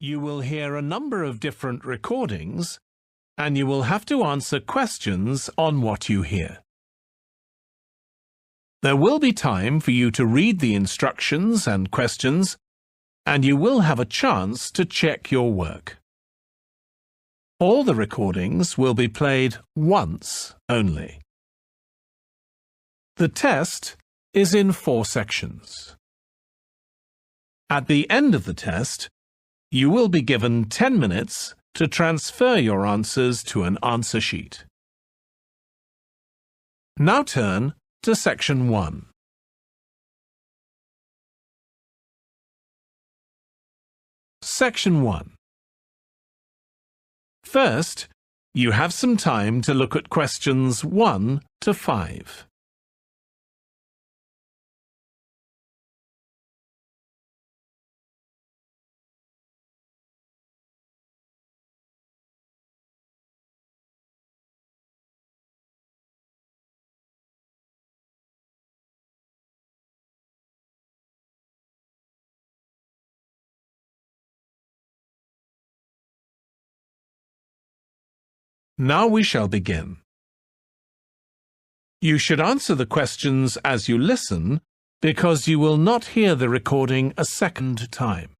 You will hear a number of different recordings, and you will have to answer questions on what you hear. There will be time for you to read the instructions and questions, and you will have a chance to check your work. All the recordings will be played once only. The test is in 4 sections. At the end of the test, you will be given 10 minutes to transfer your answers to an answer sheet. Now turn to Section 1. Section 1. First, you have some time to look at questions 1 to 5. Now we shall begin. You should answer the questions as you listen, because you will not hear the recording a second time.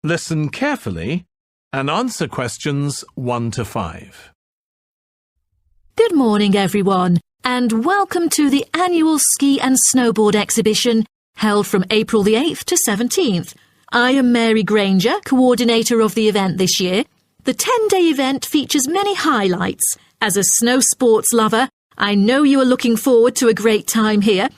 Listen carefully and answer questions 1 to 5. Good morning, everyone, and welcome to the annual Ski and Snowboard exhibition held from April the 8th to 17th. I am Mary Granger, coordinator of the event this year. The 10-day event features many highlights. As a snow sports lover, I know you are looking forward to a great time here.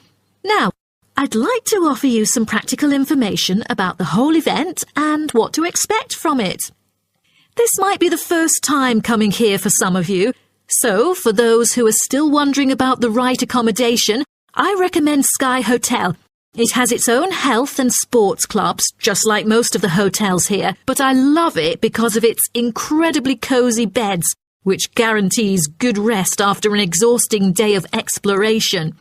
Now, I'd like to offer you some practical information about the whole event and what to expect from it. This might be the first time coming here for some of you, so for those who are still wondering about the right accommodation, I recommend Sky Hotel. It has its own health and sports clubs, just like most of the hotels here, but I love it because of its incredibly cosy beds, which guarantees good rest after an exhausting day of exploration.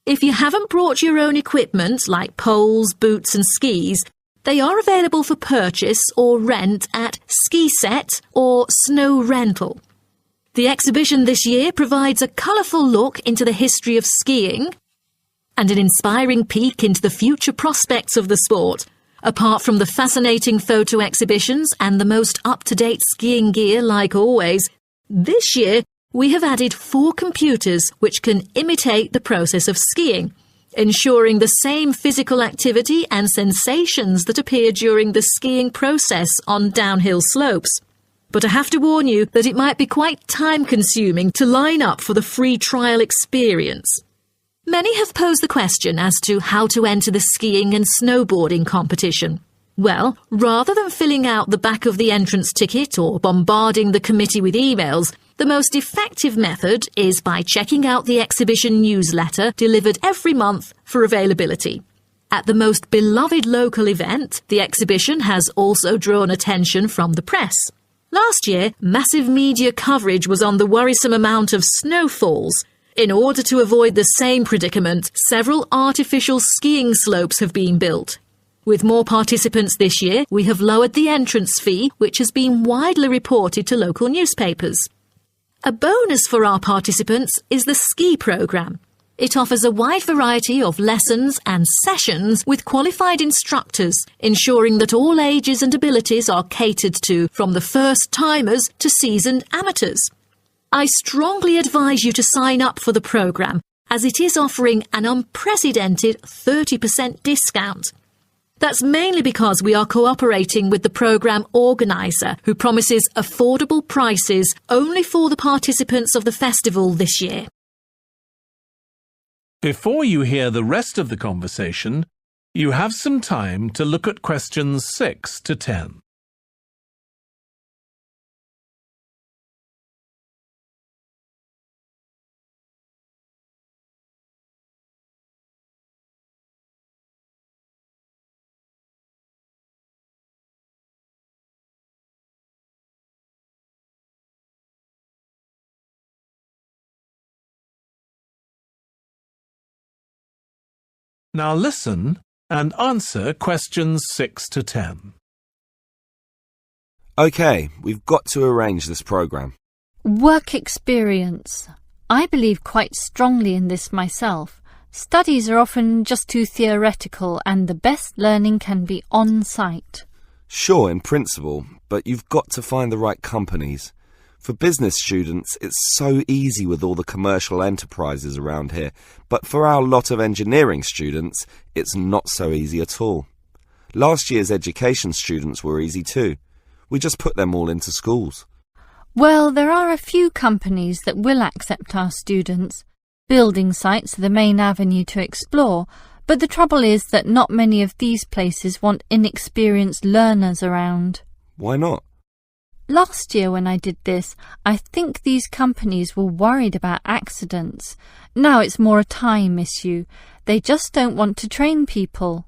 If you haven't brought your own equipment, like poles, boots and skis, they are available for purchase or rent at Ski Set or Snow Rental. The exhibition this year provides a colourful look into the history of skiing, and an inspiring peek into the future prospects of the sport. Apart from the fascinating photo exhibitions and the most up-to-date skiing gear like always, this year we have added 4 computers which can imitate the process of skiing, ensuring the same physical activity and sensations that appear during the skiing process on downhill slopes. But I have to warn you that it might be quite time-consuming to line up for the free trial experience. Many have posed the question as to how to enter the skiing and snowboarding competition. Well, rather than filling out the back of the entrance ticket or bombarding the committee with emails, the most effective method is by checking out the exhibition newsletter delivered every month for availability. At the most beloved local event, the exhibition has also drawn attention from the press. Last year, massive media coverage was on the worrisome amount of snowfalls. In order to avoid the same predicament, several artificial skiing slopes have been built. With more participants this year, we have lowered the entrance fee, which has been widely reported to local newspapers. A bonus for our participants is the ski programme. It offers a wide variety of lessons and sessions with qualified instructors, ensuring that all ages and abilities are catered to, from the first-timers to seasoned amateurs. I strongly advise you to sign up for the programme, as it is offering an unprecedented 30% discount. That's mainly because we are cooperating with the programme organiser, who promises affordable prices only for the participants of the festival this year. Before you hear the rest of the conversation, you have some time to look at questions 6 to 10. Now listen and answer questions 6 to 10. OK, we've got to arrange this programme. Work experience. I believe quite strongly in this myself. Studies are often just too theoretical and the best learning can be on-site. Sure, in principle, but you've got to find the right companies. For business students, it's so easy with all the commercial enterprises around here, but for our lot of engineering students, it's not so easy at all. Last year's education students were easy too. We just put them all into schools. Well, there are a few companies that will accept our students. Building sites are the main avenue to explore, but the trouble is that not many of these places want inexperienced learners around. Why not? Last year when I did this, I think these companies were worried about accidents. Now it's more a time issue. They just don't want to train people.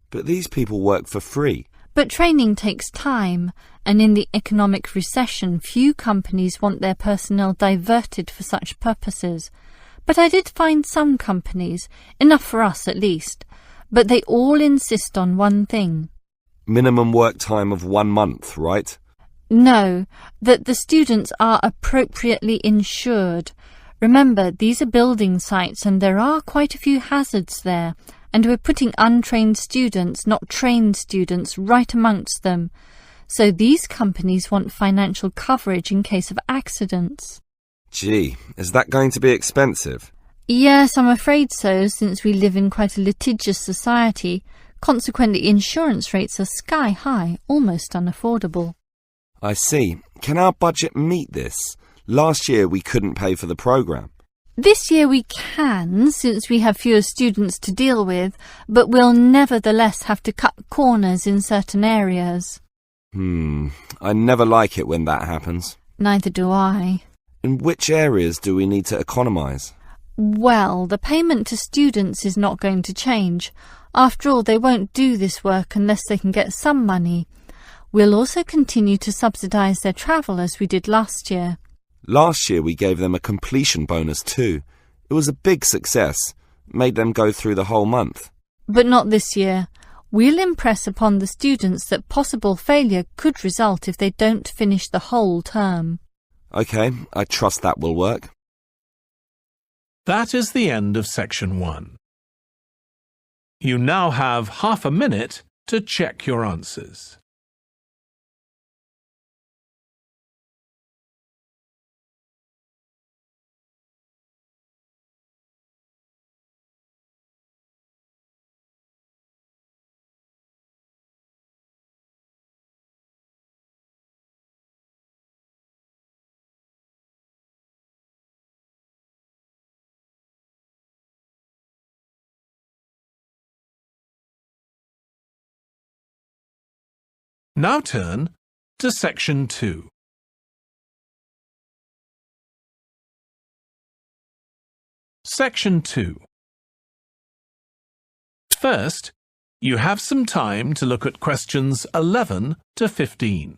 But these people work for free. But training takes time, and in the economic recession, few companies want their personnel diverted for such purposes. But I did find some companies, enough for us at least, but they all insist on one thing. Minimum work time of 1 month, right? No, that the students are appropriately insured. Remember, these are building sites and there are quite a few hazards there, and we're putting untrained students, not trained students, right amongst them. So these companies want financial coverage in case of accidents. Gee, is that going to be expensive? Yes, I'm afraid so, since we live in quite a litigious society. Consequently, insurance rates are sky high, almost unaffordable. I see. Can our budget meet this? Last year we couldn't pay for the programme. This year we can, since we have fewer students to deal with, but we'll nevertheless have to cut corners in certain areas. I never like it when that happens. Neither do I. In which areas do we need to economise? Well, the payment to students is not going to change. After all, they won't do this work unless they can get some money. We'll also continue to subsidise their travel as we did last year. Last year we gave them a completion bonus too. It was a big success. Made them go through the whole month. But not this year. We'll impress upon the students that possible failure could result if they don't finish the whole term. OK, I trust that will work. That is the end of section 1. You now have half a minute to check your answers. Now turn to section 2. Section 2. First, you have some time to look at questions 11 to 15.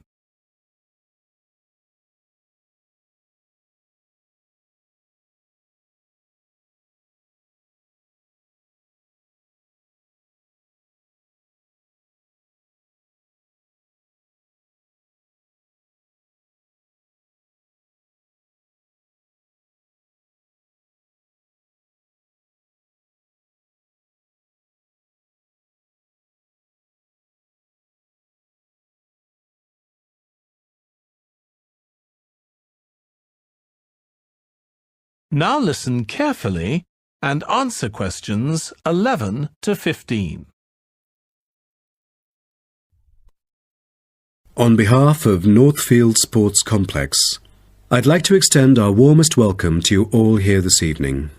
Now listen carefully and answer questions 11 to 15. On behalf of Northfield Sports Complex, I'd like to extend our warmest welcome to you all here this evening.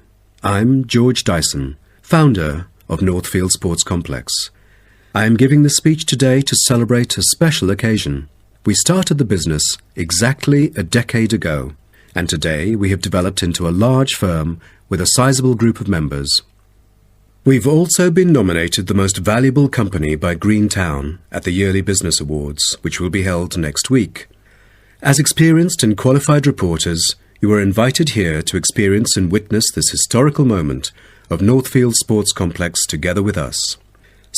I'm George Dyson, founder of Northfield Sports Complex. I am giving this speech today to celebrate a special occasion. We started the business exactly a decade ago, and today we have developed into a large firm with a sizable group of members. We've also been nominated the most valuable company by Greentown at the Yearly Business Awards, which will be held next week. As experienced and qualified reporters, you are invited here to experience and witness this historical moment of Northfield Sports Complex together with us.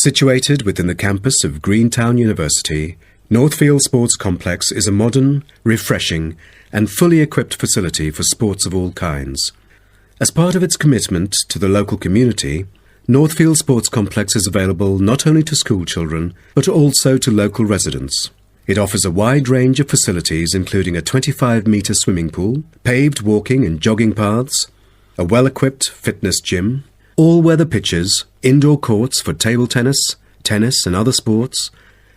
Situated within the campus of Greentown University, Northfield Sports Complex is a modern, refreshing and fully equipped facility for sports of all kinds. As part of its commitment to the local community, Northfield Sports Complex is available not only to school children, but also to local residents. It offers a wide range of facilities including a 25-metre swimming pool, paved walking and jogging paths, a well-equipped fitness gym, all-weather pitches, indoor courts for table tennis, tennis and other sports,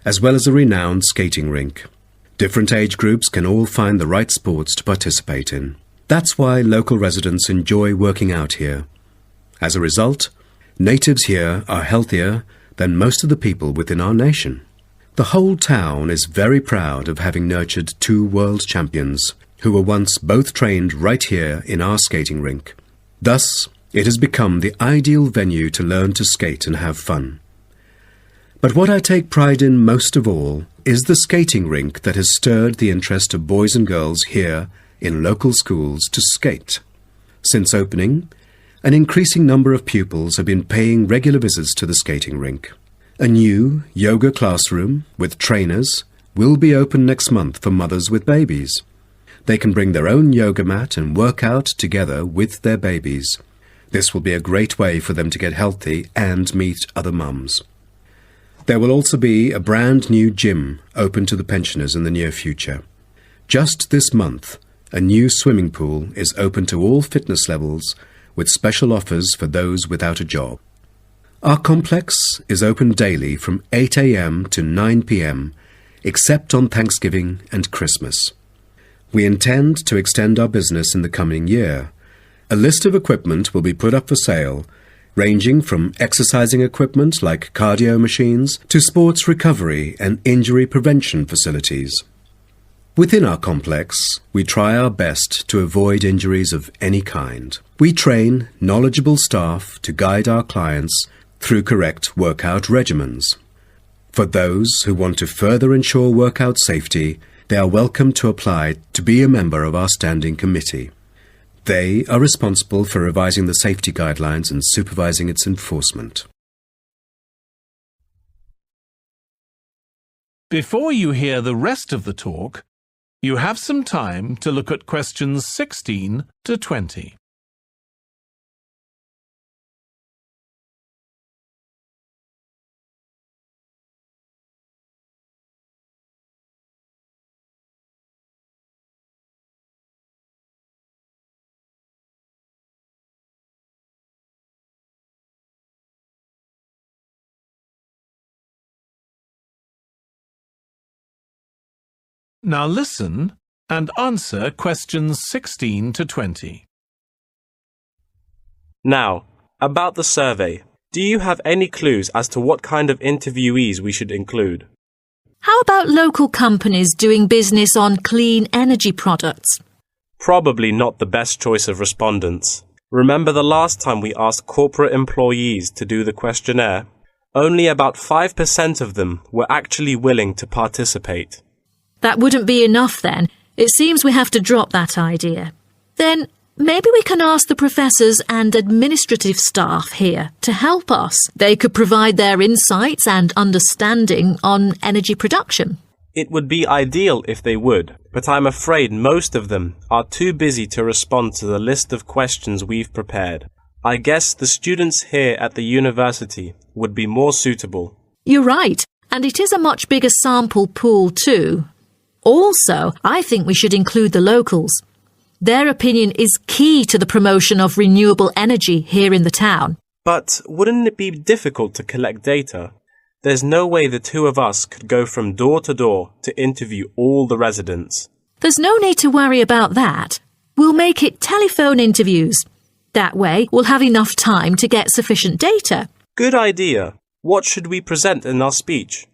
as well as a renowned skating rink. Different age groups can all find the right sports to participate in. That's why local residents enjoy working out here. As a result, natives here are healthier than most of the people within our nation. The whole town is very proud of having nurtured 2 world champions who were once both trained right here in our skating rink. Thus, it has become the ideal venue to learn to skate and have fun. But what I take pride in most of all is the skating rink that has stirred the interest of boys and girls here in local schools to skate. Since opening, an increasing number of pupils have been paying regular visits to the skating rink. A new yoga classroom with trainers will be open next month for mothers with babies. They can bring their own yoga mat and work out together with their babies. This will be a great way for them to get healthy and meet other mums. There will also be a brand new gym open to the pensioners in the near future. Just this month, a new swimming pool is open to all fitness levels with special offers for those without a job. Our complex is open daily from 8 a.m. to 9 p.m, except on Thanksgiving and Christmas. We intend to extend our business in the coming year. A list of equipment will be put up for sale, ranging from exercising equipment like cardio machines to sports recovery and injury prevention facilities. Within our complex, we try our best to avoid injuries of any kind. We train knowledgeable staff to guide our clients through correct workout regimens. For those who want to further ensure workout safety, they are welcome to apply to be a member of our standing committee. They are responsible for revising the safety guidelines and supervising its enforcement. Before you hear the rest of the talk, you have some time to look at questions 16 to 20. Now listen and answer questions 16 to 20. Now, about the survey, do you have any clues as to what kind of interviewees we should include? How about local companies doing business on clean energy products? Probably not the best choice of respondents. Remember the last time we asked corporate employees to do the questionnaire? Only about 5% of them were actually willing to participate. That wouldn't be enough then. It seems we have to drop that idea. Then maybe we can ask the professors and administrative staff here to help us. They could provide their insights and understanding on energy production. It would be ideal if they would, but I'm afraid most of them are too busy to respond to the list of questions we've prepared. I guess the students here at the university would be more suitable. You're right, and it is a much bigger sample pool too. Also, I think we should include the locals. Their opinion is key to the promotion of renewable energy here in the town. But wouldn't it be difficult to collect data? There's no way the two of us could go from door to door to interview all the residents. There's no need to worry about that. We'll make it telephone interviews. That way, we'll have enough time to get sufficient data. Good idea. What should we present in our speech?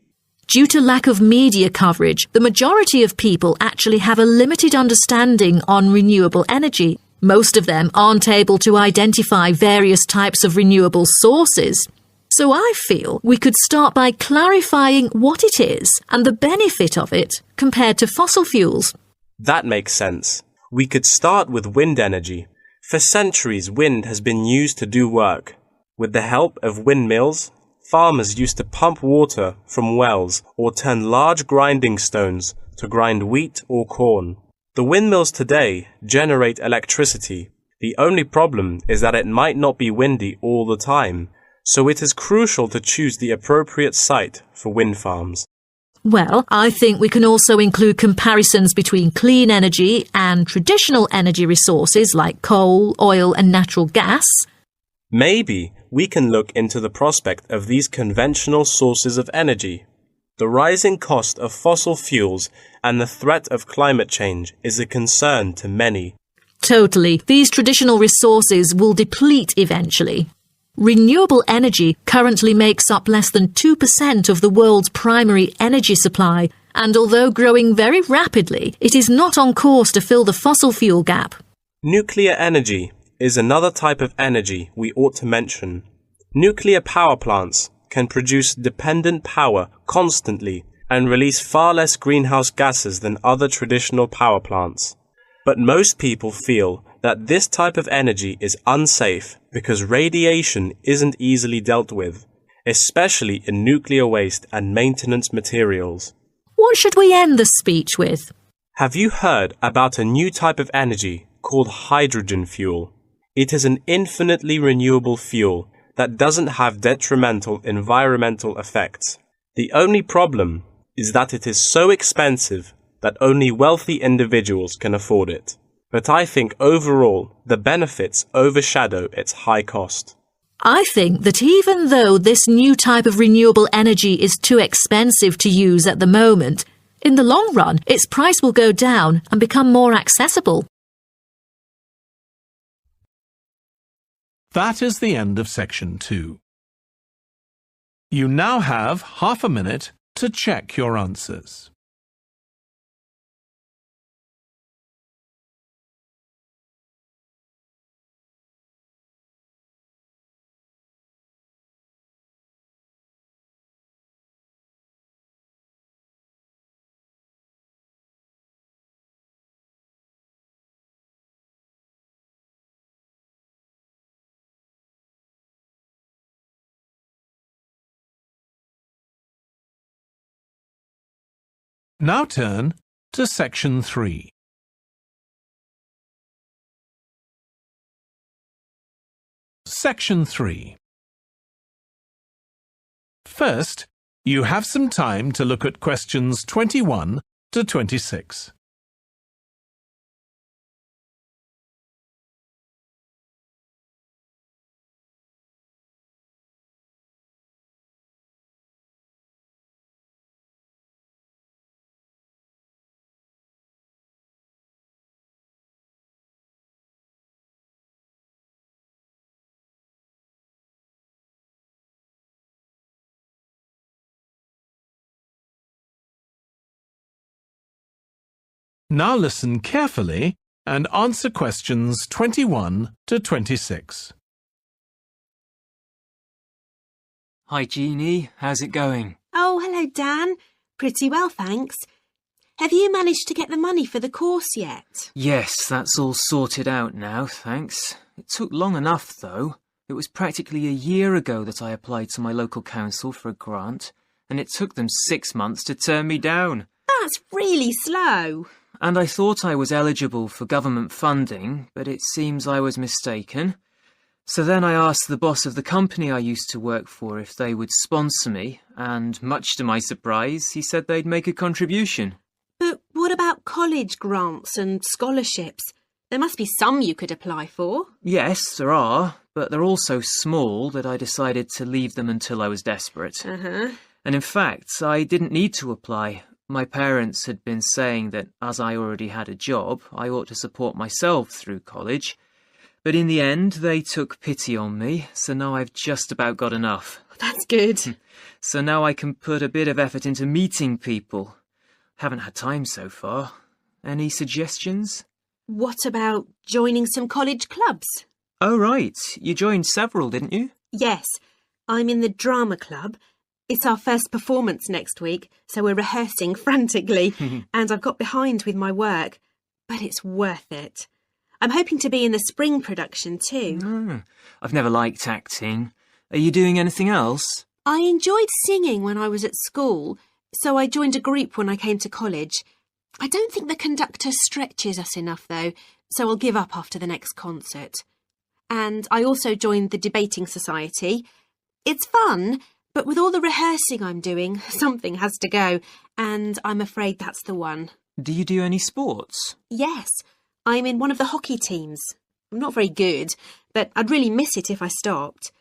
Due to lack of media coverage, the majority of people actually have a limited understanding on renewable energy. Most of them aren't able to identify various types of renewable sources. So I feel we could start by clarifying what it is and the benefit of it compared to fossil fuels. That makes sense. We could start with wind energy. For centuries, wind has been used to do work. With the help of windmills, farmers used to pump water from wells or turn large grinding stones to grind wheat or corn. The windmills today generate electricity. The only problem is that it might not be windy all the time, so it is crucial to choose the appropriate site for wind farms. Well, I think we can also include comparisons between clean energy and traditional energy resources like coal, oil and natural gas. Maybe we can look into the prospect of these conventional sources of energy. The rising cost of fossil fuels and the threat of climate change is a concern to many. Totally. These traditional resources will deplete eventually. Renewable energy currently makes up less than 2% of the world's primary energy supply, and although growing very rapidly, it is not on course to fill the fossil fuel gap. Nuclear energy is another type of energy we ought to mention. Nuclear power plants can produce dependent power constantly and release far less greenhouse gases than other traditional power plants. But most people feel that this type of energy is unsafe because radiation isn't easily dealt with, especially in nuclear waste and maintenance materials. What should we end the speech with? Have you heard about a new type of energy called hydrogen fuel? It is an infinitely renewable fuel that doesn't have detrimental environmental effects. The only problem is that it is so expensive that only wealthy individuals can afford it. But I think overall the benefits overshadow its high cost. I think that even though this new type of renewable energy is too expensive to use at the moment, in the long run its price will go down and become more accessible. That is the end of section 2. You now have half a minute to check your answers. Now turn to section 3. Section 3. First, you have some time to look at questions 21 to 26. Now listen carefully and answer questions 21 to 26. Hi Jeannie, how's it going? Oh, hello Dan. Pretty well, thanks. Have you managed to get the money for the course yet? Yes, that's all sorted out now, thanks. It took long enough though. It was practically a year ago that I applied to my local council for a grant, and it took them 6 months to turn me down. That's really slow. And I thought I was eligible for government funding, but it seems I was mistaken. So then I asked the boss of the company I used to work for if they would sponsor me, and much to my surprise, he said they'd make a contribution. But what about college grants and scholarships? There must be some you could apply for. Yes, there are, but they're all so small that I decided to leave them until I was desperate. And in fact, I didn't need to apply. My parents had been saying that as I already had a job, I ought to support myself through college. But in the end, they took pity on me, so now I've just about got enough. That's good. So now I can put a bit of effort into meeting people. Haven't had time so far. Any suggestions? What about joining some college clubs? Oh, right. You joined several, didn't you? Yes. I'm in the drama club. It's our first performance next week, so we're rehearsing frantically, and I've got behind with my work, but it's worth it. I'm hoping to be in the spring production too. I've never liked acting. Are you doing anything else? I enjoyed singing when I was at school, so I joined a group when I came to college. I don't think the conductor stretches us enough, though, so I'll give up after the next concert. And I also joined the debating society. It's fun, but with all the rehearsing I'm doing, something has to go, and I'm afraid that's the one. Do you do any sports? Yes, I'm in one of the hockey teams. I'm not very good, but I'd really miss it if I stopped.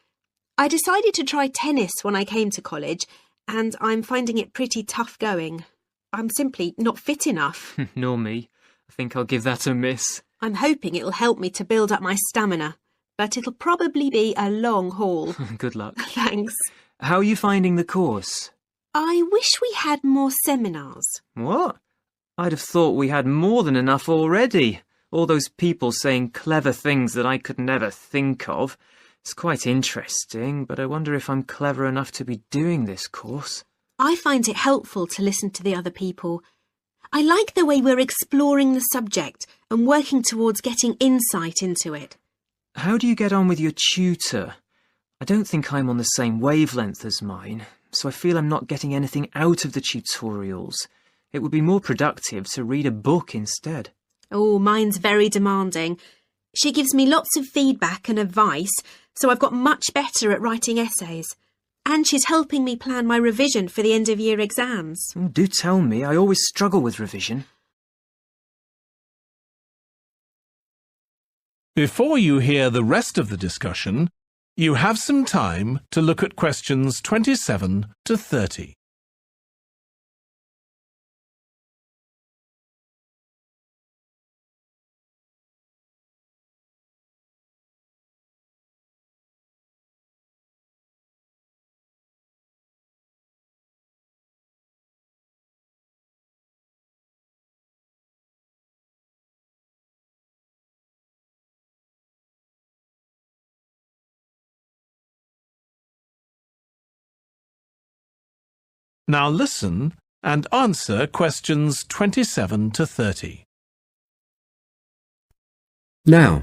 I decided to try tennis when I came to college, and I'm finding it pretty tough going. I'm simply not fit enough. Nor me. I think I'll give that a miss. I'm hoping it'll help me to build up my stamina, but it'll probably be a long haul. Good luck. Thanks. How are you finding the course? I wish we had more seminars. What? I'd have thought we had more than enough already. All those people saying clever things that I could never think of. It's quite interesting, but I wonder if I'm clever enough to be doing this course. I find it helpful to listen to the other people. I like the way we're exploring the subject and working towards getting insight into it. How do you get on with your tutor? I don't think I'm on the same wavelength as mine, so I feel I'm not getting anything out of the tutorials. It would be more productive to read a book instead. Oh, mine's very demanding. She gives me lots of feedback and advice, so I've got much better at writing essays. And she's helping me plan my revision for the end-of-year exams. Do tell me, I always struggle with revision. Before you hear the rest of the discussion, you have some time to look at questions 27 to 30. Now listen and answer questions 27 to 30. Now,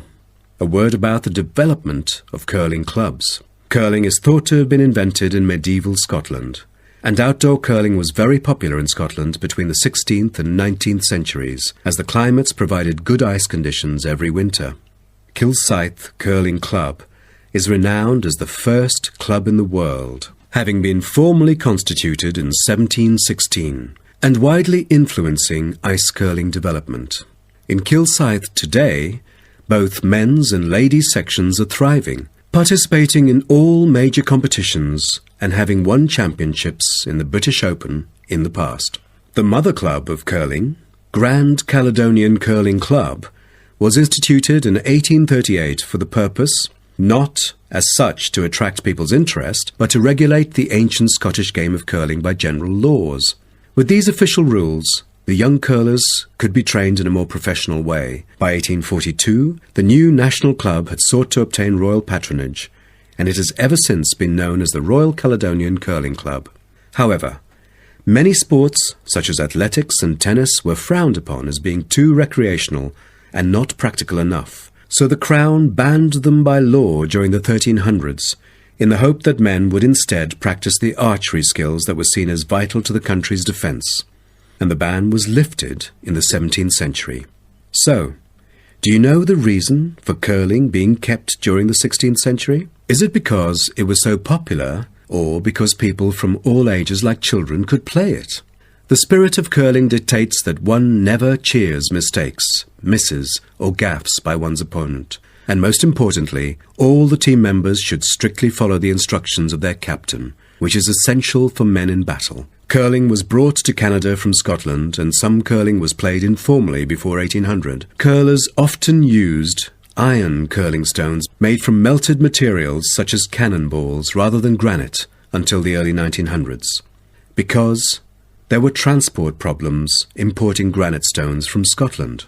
a word about the development of curling clubs. Curling is thought to have been invented in medieval Scotland, and outdoor curling was very popular in Scotland between the 16th and 19th centuries, as the climates provided good ice conditions every winter. Kilsyth Curling Club is renowned as the first club in the world, having been formally constituted in 1716, and widely influencing ice curling development. In Kilsyth today, both men's and ladies' sections are thriving, participating in all major competitions and having won championships in the British Open in the past. The mother club of curling, Grand Caledonian Curling Club, was instituted in 1838 for the purpose not as such to attract people's interest, but to regulate the ancient Scottish game of curling by general laws. With these official rules, the young curlers could be trained in a more professional way. By 1842, the new national club had sought to obtain royal patronage, and it has ever since been known as the Royal Caledonian Curling Club. However, many sports, such as athletics and tennis, were frowned upon as being too recreational and not practical enough. So the Crown banned them by law during the 1300s, in the hope that men would instead practice the archery skills that were seen as vital to the country's defence. And the ban was lifted in the 17th century. So, do you know the reason for curling being kept during the 16th century? Is it because it was so popular, or because people from all ages like children could play it? The spirit of curling dictates that one never cheers mistakes, misses, or gaffes by one's opponent. And most importantly, all the team members should strictly follow the instructions of their captain, which is essential for men in battle. Curling was brought to Canada from Scotland, and some curling was played informally before 1800. Curlers often used iron curling stones made from melted materials such as cannonballs rather than granite until the early 1900s, because there were transport problems importing granite stones from Scotland.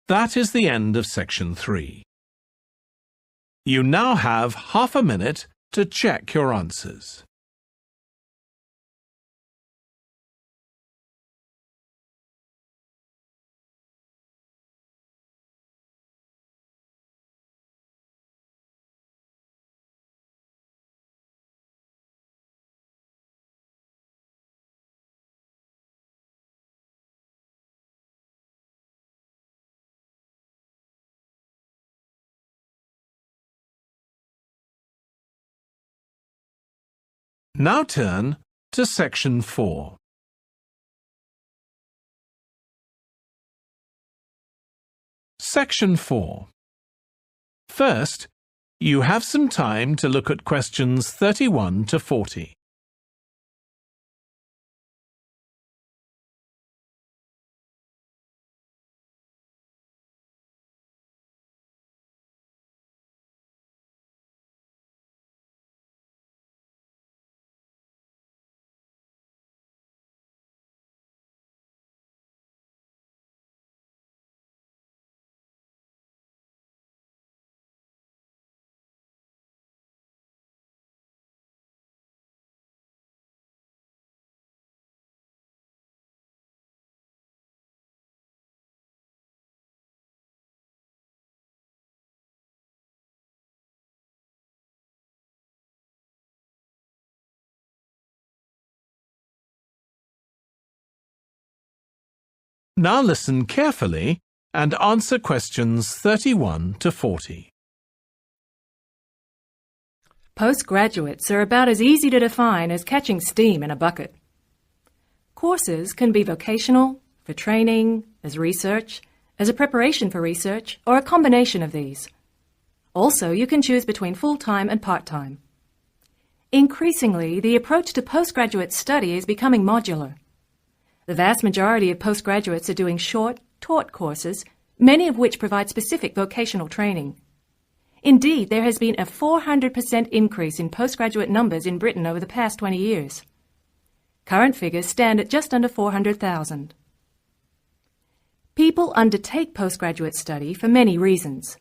That is the end of section 3. You now have half a minute to check your answers. Now turn to Section 4. Section 4. First, you have some time to look at questions 31 to 40. Now listen carefully and answer questions 31 to 40. Postgraduates are about as easy to define as catching steam in a bucket. Courses can be vocational, for training, as research, as a preparation for research, or a combination of these. Also, you can choose between full-time and part-time. Increasingly, the approach to postgraduate study is becoming modular. The vast majority of postgraduates are doing short, taught courses, many of which provide specific vocational training. Indeed, there has been a 400% increase in postgraduate numbers in Britain over the past 20 years. Current figures stand at just under 400,000. People undertake postgraduate study for many reasons.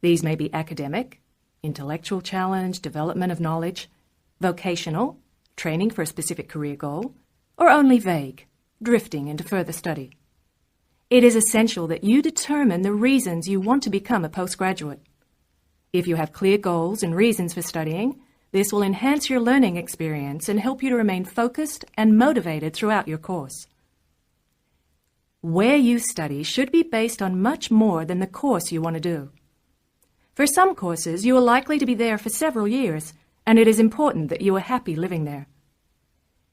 These may be academic, intellectual challenge, development of knowledge, vocational, training for a specific career goal, or only vague, drifting into further study. It is essential that you determine the reasons you want to become a postgraduate. If you have clear goals and reasons for studying, this will enhance your learning experience and help you to remain focused and motivated throughout your course. Where you study should be based on much more than the course you want to do. For some courses, you are likely to be there for several years, and it is important that you are happy living there.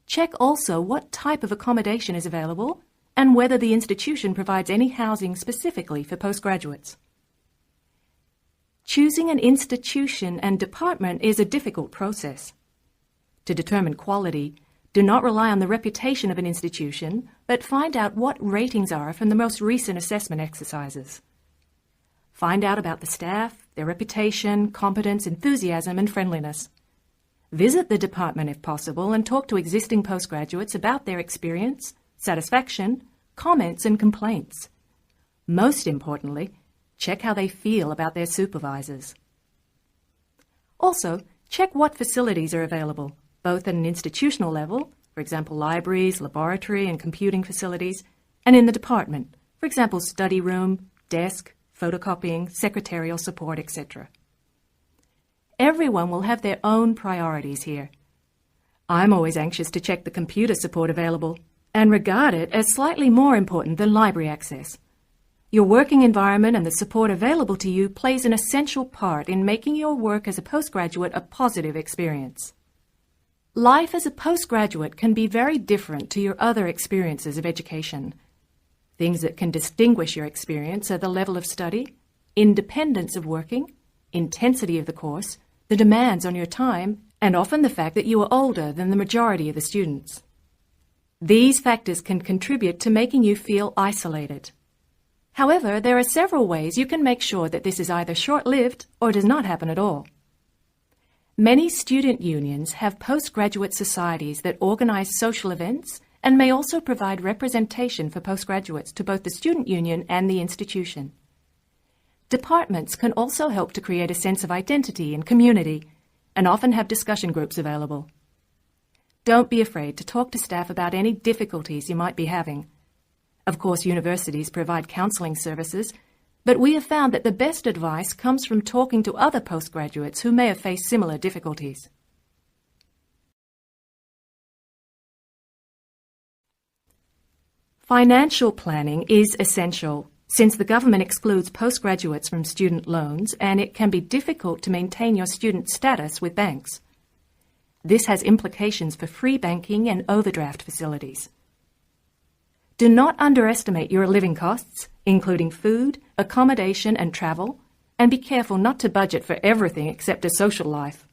Check also what type of accommodation is available and whether the institution provides any housing specifically for postgraduates. Choosing an institution and department is a difficult process. To determine quality, do not rely on the reputation of an institution, but find out what ratings are from the most recent assessment exercises. Find out about the staff, their reputation, competence, enthusiasm, and friendliness. Visit the department if possible and talk to existing postgraduates about their experience, satisfaction, comments, and complaints. Most importantly, check how they feel about their supervisors. Also, check what facilities are available, both at an institutional level, for example libraries, laboratory and computing facilities, and in the department, for example study room, desk, photocopying, secretarial support, etc. Everyone will have their own priorities here. I'm always anxious to check the computer support available and regard it as slightly more important than library access. Your working environment and the support available to you plays an essential part in making your work as a postgraduate a positive experience. Life as a postgraduate can be very different to your other experiences of education. Things that can distinguish your experience are the level of study, independence of working, intensity of the course, the demands on your time, and often the fact that you are older than the majority of the students. These factors can contribute to making you feel isolated. However, there are several ways you can make sure that this is either short-lived or does not happen at all. Many student unions have postgraduate societies that organize social events and may also provide representation for postgraduates to both the student union and the institution. Departments can also help to create a sense of identity and community, and often have discussion groups available. Don't be afraid to talk to staff about any difficulties you might be having. Of course, universities provide counselling services, but we have found that the best advice comes from talking to other postgraduates who may have faced similar difficulties. Financial planning is essential, since the government excludes postgraduates from student loans and it can be difficult to maintain your student status with banks. This has implications for free banking and overdraft facilities. Do not underestimate your living costs, including food, accommodation and travel, and be careful not to budget for everything except a social life.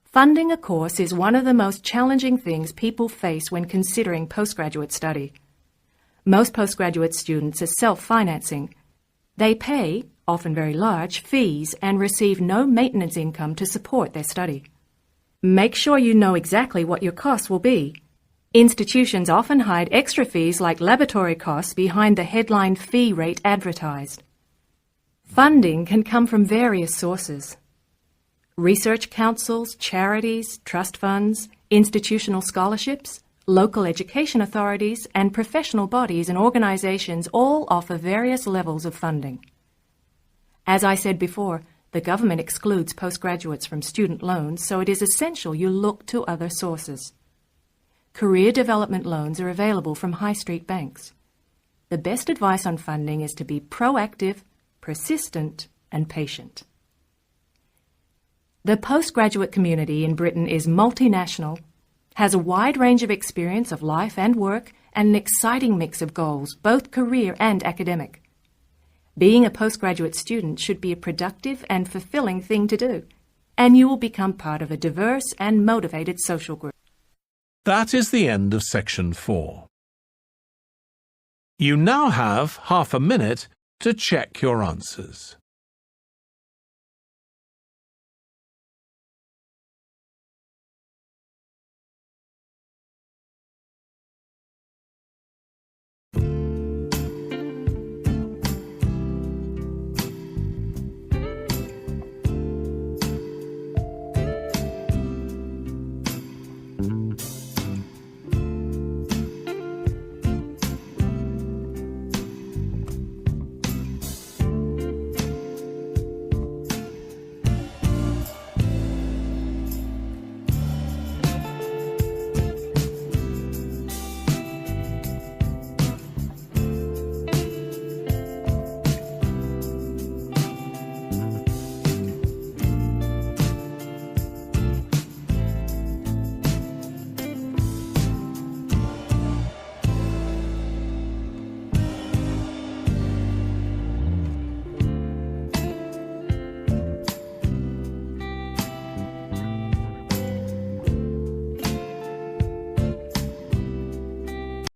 Funding a course is one of the most challenging things people face when considering postgraduate study. Most postgraduate students are self-financing. They pay, often very large, fees and receive no maintenance income to support their study. Make sure you know exactly what your costs will be. Institutions often hide extra fees like laboratory costs behind the headline fee rate advertised. Funding can come from various sources. Research councils, charities, trust funds, institutional scholarships, local education authorities, and professional bodies and organizations all offer various levels of funding. As I said before, the government excludes postgraduates from student loans, so it is essential you look to other sources. Career development loans are available from high street banks. The best advice on funding is to be proactive, persistent, and patient. The postgraduate community in Britain is multinational, has a wide range of experience of life and work, and an exciting mix of goals, both career and academic. Being a postgraduate student should be a productive and fulfilling thing to do, and you will become part of a diverse and motivated social group. That is the end of section 4. You now have half a minute to check your answers.